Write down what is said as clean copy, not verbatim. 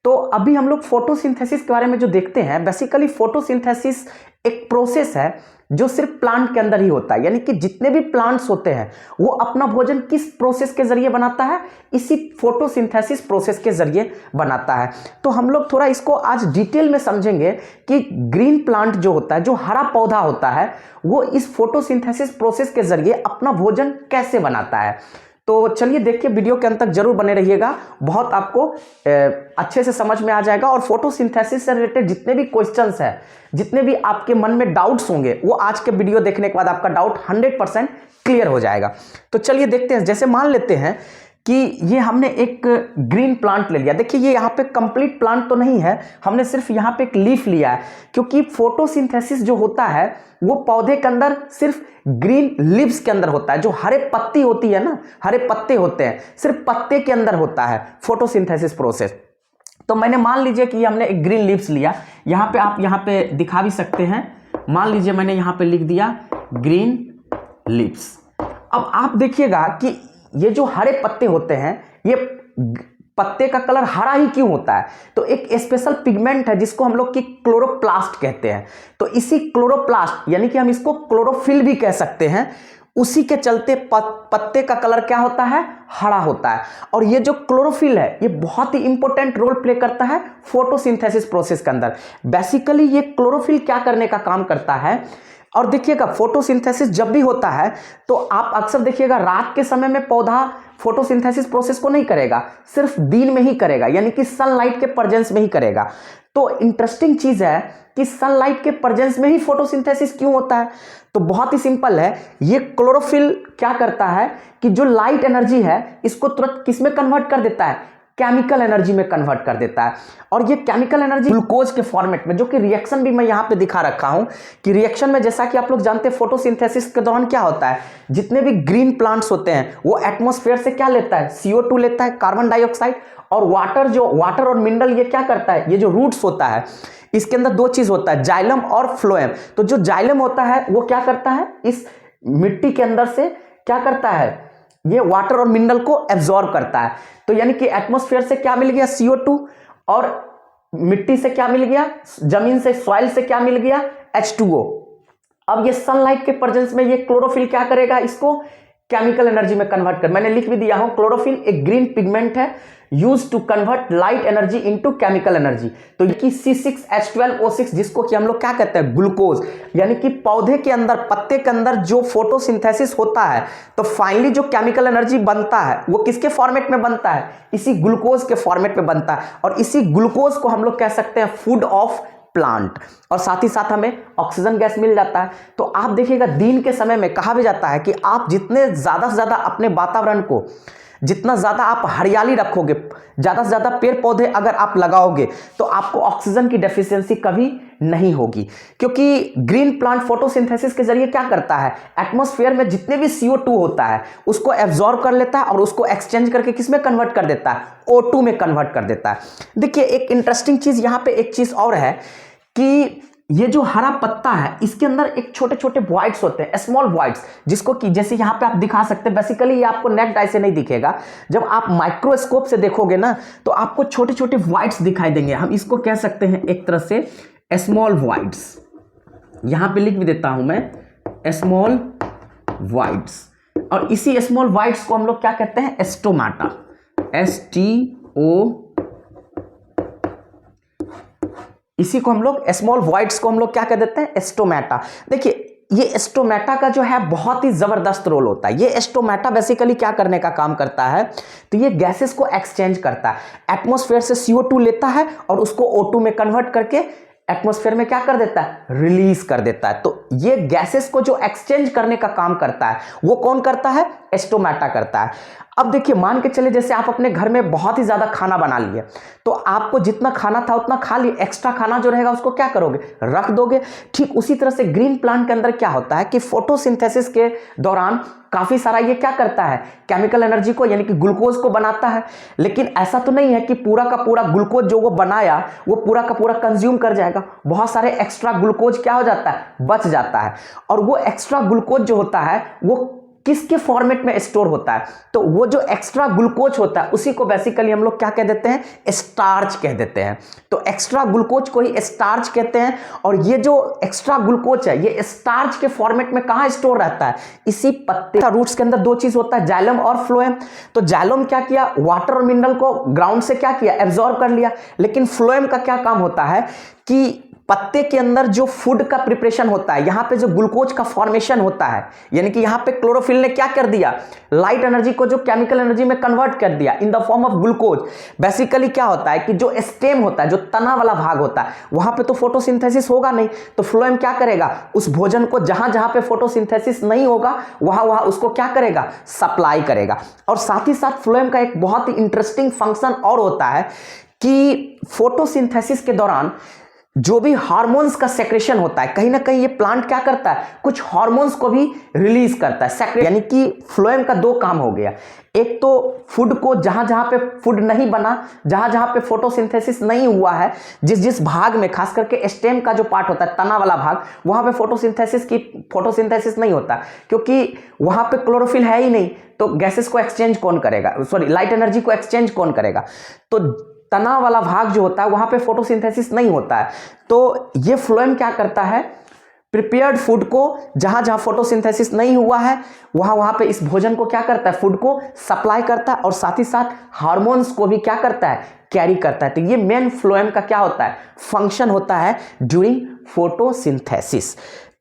तो अभी हम लोग फोटोसिंथेसिस के बारे में जो देखते हैं, बेसिकली फोटोसिंथेसिस एक प्रोसेस है जो सिर्फ प्लांट के अंदर ही होता है। यानी कि जितने भी प्लांट्स होते हैं वो अपना भोजन किस प्रोसेस के जरिए बनाता है, इसी फोटोसिंथेसिस प्रोसेस के जरिए बनाता है। तो हम लोग थोड़ा इसको आज डिटेल में समझेंगे कि ग्रीन प्लांट जो होता है, जो हरा पौधा होता है, वो इस फोटोसिंथेसिस प्रोसेस के जरिए अपना भोजन कैसे बनाता है। तो चलिए देखिए, वीडियो के अंत तक जरूर बने रहिएगा, बहुत आपको अच्छे से समझ में आ जाएगा। और फोटोसिंथेसिस से रिलेटेड जितने भी क्वेश्चंस हैं, जितने भी आपके मन में डाउट्स होंगे, वो आज के वीडियो देखने के बाद आपका डाउट 100% क्लियर हो जाएगा। तो चलिए देखते हैं। जैसे मान लेते हैं कि ये हमने एक ग्रीन प्लांट ले लिया। देखिए ये यहाँ पे कंप्लीट प्लांट तो नहीं है, हमने सिर्फ यहाँ पे एक लीफ लिया है, क्योंकि फोटोसिंथेसिस जो होता है वो पौधे के अंदर सिर्फ ग्रीन लीव्स के अंदर होता है। जो हरे पत्ती होती है ना, हरे पत्ते होते हैं, सिर्फ पत्ते के अंदर होता है फोटोसिंथेसिस प्रोसेस। तो मैंने मान लीजिए कि हमने एक ग्रीन लीव्स लिया, यहाँ पे आप यहाँ पे दिखा भी सकते हैं। मान लीजिए मैंने यहाँ पे लिख दिया ग्रीन लीव्स। अब आप देखिएगा कि ये जो हरे पत्ते होते हैं, ये पत्ते का कलर हरा ही क्यों होता है? तो एक स्पेशल पिगमेंट है जिसको हम लोग की क्लोरोप्लास्ट कहते हैं। तो इसी क्लोरोप्लास्ट, यानी कि हम इसको क्लोरोफिल भी कह सकते हैं, उसी के चलते पत्ते का कलर क्या होता है? हरा होता है। और ये जो क्लोरोफिल है, ये बहुत ही इंपॉर्टेंट रोल प्ले करता है फोटोसिंथेसिस प्रोसेस के अंदर। बेसिकली ये क्लोरोफिल क्या करने का काम करता है? और देखिएगा, फोटोसिंथेसिस जब भी होता है तो आप अक्सर देखिएगा रात के समय में पौधा फोटोसिंथेसिस प्रोसेस को नहीं करेगा, सिर्फ दिन में ही करेगा, यानी कि सनलाइट के प्रेजेंस में ही करेगा। तो इंटरेस्टिंग चीज है कि सनलाइट के प्रेजेंस में ही फोटोसिंथेसिस क्यों होता है? तो बहुत ही सिंपल है। ये क्लोरोफिल क्या करता है कि जो लाइट एनर्जी है इसको तुरंत किस में कन्वर्ट कर देता है? केमिकल एनर्जी में कन्वर्ट कर देता है। और ये केमिकल एनर्जी ग्लूकोज के फॉर्मेट में, जो कि रिएक्शन भी मैं यहां पे दिखा रखा हूं कि रिएक्शन में, जैसा कि आप लोग जानते हैं, फोटोसिंथेसिस के दौरान क्या होता है, जितने भी ग्रीन प्लांट्स होते हैं वो एटमॉस्फेयर से क्या लेता है? CO2 लेता है, कार्बन डाइऑक्साइड। और वाटर और मिनरल ये क्या करता है? ये जो रूट्स होता है इसके अंदर दो चीज होता है, जाइलम और फ्लोएम। तो जो जाइलम होता है वो क्या करता है? इस मिट्टी के अंदर से क्या करता है? ये वाटर और मिनरल को एब्जॉर्ब करता है। तो यानी कि एटमॉस्फेयर से क्या मिल गया? CO2। और मिट्टी से क्या मिल गया? जमीन से, सॉइल से क्या मिल गया? H2O। अब ये सनलाइट के प्रेजेंस में ये क्लोरोफिल क्या करेगा? इसको केमिकल एनर्जी में कन्वर्ट कर, मैंने लिख भी दिया हूं, क्लोरोफिल एक ग्रीन पिगमेंट है use to convert light energy into chemical energy. तो ये कि C6H12O6, जिसको कि हम लोग क्या कहते हैं? ग्लूकोज। यानी कि पौधे के अंदर, पत्ते के अंदर जो फोटोसिंथेसिस होता है तो फाइनली जो केमिकल एनर्जी बनता है वो किसके फॉर्मेट में बनता है? इसी ग्लूकोज के फॉर्मेट में बनता है। और इसी ग्लूकोज को हम लोग कह सकते हैं फूड ऑफ प्लांट। और साथ ही साथ हमें ऑक्सीजन गैस मिल जाता है। तो आप देखिएगा, दिन के समय में कहा भी जाता है कि आप जितने ज्यादा से ज्यादा अपने वातावरण को, जितना ज्यादा आप हरियाली रखोगे, ज्यादा से ज्यादा पेड़ पौधे अगर आप लगाओगे, तो आपको ऑक्सीजन की डेफिशिएंसी कभी नहीं होगी। क्योंकि ग्रीन प्लांट फोटोसिंथेसिस के जरिए क्या करता है? एटमॉस्फेयर में जितने भी CO2 होता है उसको एब्जॉर्ब कर लेता है और उसको एक्सचेंज करके किस में कन्वर्ट कर देता है? O2 में कन्वर्ट कर देता है। देखिए एक इंटरेस्टिंग चीज यहां पे, एक चीज और है कि ये जो हरा पत्ता है इसके अंदर एक छोटे छोटे वॉइड्स होते हैं, स्मॉल वॉइड्स, जिसको कि जैसे यहाँ पे आप दिखा सकते हैं। बेसिकली ये आपको नेक्ड आई से नहीं दिखेगा, जब आप माइक्रोस्कोप से देखोगे ना तो आपको छोटे छोटे वॉइड्स दिखाई देंगे। हम इसको कह सकते हैं एक तरह से स्मॉल वॉइड्स। यहां पे लिख भी देता हूं मैं, स्मॉल वॉइड्स। और इसी स्मॉल वॉइड्स को हम लोग क्या कहते हैं? स्टोमाटा। STO, इसी को हम लोग, स्मॉल वॉइड्स को हम लोग क्या कह देते हैं? स्टोमेटा। देखिए ये स्टोमेटा का जो है बहुत ही जबरदस्त रोल होता है। ये स्टोमेटा बेसिकली क्या करने का काम करता है? तो ये गैसेस को एक्सचेंज करता है। एटमॉस्फेयर से CO2 लेता है और उसको O2 में कन्वर्ट करके एटमॉस्फेयर में क्या कर देता है? रिलीज कर देता है। तो ये गैसेस को जो एक्सचेंज करने का काम करता है वो कौन करता है? स्टोमेटा करता है। अब देखिए, मान के चले जैसे आप अपने घर में बहुत ही ज्यादा खाना बना लिए, तो आपको जितना खाना था उतना खा लिए, एक्स्ट्रा खाना जो रहेगा उसको क्या करोगे? रख दोगे। ठीक उसी तरह से ग्रीन प्लांट के अंदर क्या होता है कि फोटोसिंथेसिस के दौरान काफी सारा ये क्या करता है? केमिकल एनर्जी को, यानी कि ग्लूकोज को बनाता है। लेकिन ऐसा तो नहीं है कि पूरा का पूरा ग्लूकोज जो वो बनाया वो पूरा का पूरा कंज्यूम कर जाएगा। बहुत सारे एक्स्ट्रा ग्लूकोज क्या हो जाता है? बच जाता है। और वो एक्स्ट्रा ग्लूकोज जो होता है वो किसके फॉर्मेट में स्टोर होता है? तो वो जो एक्स्ट्रा ग्लूकोज होता है उसी को बेसिकली हम लोग क्या कह देते हैं? स्टार्च कह देते हैं। तो एक्स्ट्रा ग्लूकोज को ही स्टार्च कहते हैं। और ये जो एक्स्ट्रा ग्लूकोज है ये स्टार्च के फॉर्मेट में कहां स्टोर रहता है? इसी पत्ते रूट्स के अंदर दो चीज होता है, जाइलम और फ्लोएम। तो जाइलम क्या किया? वाटर और मिनरल को ग्राउंड से क्या किया? एब्जॉर्ब कर लिया। लेकिन फ्लोएम का क्या काम होता है कि पत्ते के अंदर जो फूड का प्रिपरेशन होता है, यहां पे जो ग्लूकोज का फॉर्मेशन होता है, यानी कि यहां पे क्लोरोफिल ने क्या कर दिया? लाइट एनर्जी को जो केमिकल एनर्जी में कन्वर्ट कर दिया in the form of glucose. Basically क्या होता है कि जो स्टेम होता है, जो तना वाला भाग होता है, वहां पे तो फोटोसिंथेसिस होगा नहीं, तो फ्लोएम क्या करेगा? उस भोजन को जहां जहां पे फोटोसिंथेसिस नहीं होगा वहां वहां उसको क्या करेगा? सप्लाई करेगा। और साथ ही साथ फ्लोएम का एक बहुत ही इंटरेस्टिंग फंक्शन और होता है कि फोटोसिंथेसिस के दौरान जो भी हार्मोन्स का सेक्रेशन होता है, कहीं ना कहीं ये प्लांट क्या करता है? कुछ हार्मोन्स को भी रिलीज करता है, सेक्रेट। यानी कि फ्लोएम का दो काम हो गया। एक तो फूड को जहां जहां पे फूड नहीं बना, जहां जहां पे फोटोसिंथेसिस नहीं हुआ है, जिस जिस भाग में, खास करके स्टेम का जो पार्ट होता है, तना वाला भाग, वहां पे फोटोसिंथेसिस नहीं होता, क्योंकि वहां पे क्लोरोफिल है ही नहीं। तो गैसेस को एक्सचेंज कौन करेगा? सॉरी, लाइट एनर्जी को एक्सचेंज कौन करेगा? तो तना वाला भाग जो होता है वहां पे फोटोसिंथेसिस नहीं होता है। तो ये फ्लोएम क्या करता है? प्रिपेयर्ड फूड को जहां जहां फोटोसिंथेसिस नहीं हुआ है वहां वहां पे इस भोजन को क्या करता है? फूड को सप्लाई करता है, और साथ ही साथ हार्मोन्स को भी क्या करता है? कैरी करता है। तो ये मेन फ्लोएम का क्या होता है? फंक्शन होता है ड्यूरिंग फोटोसिंथेसिस।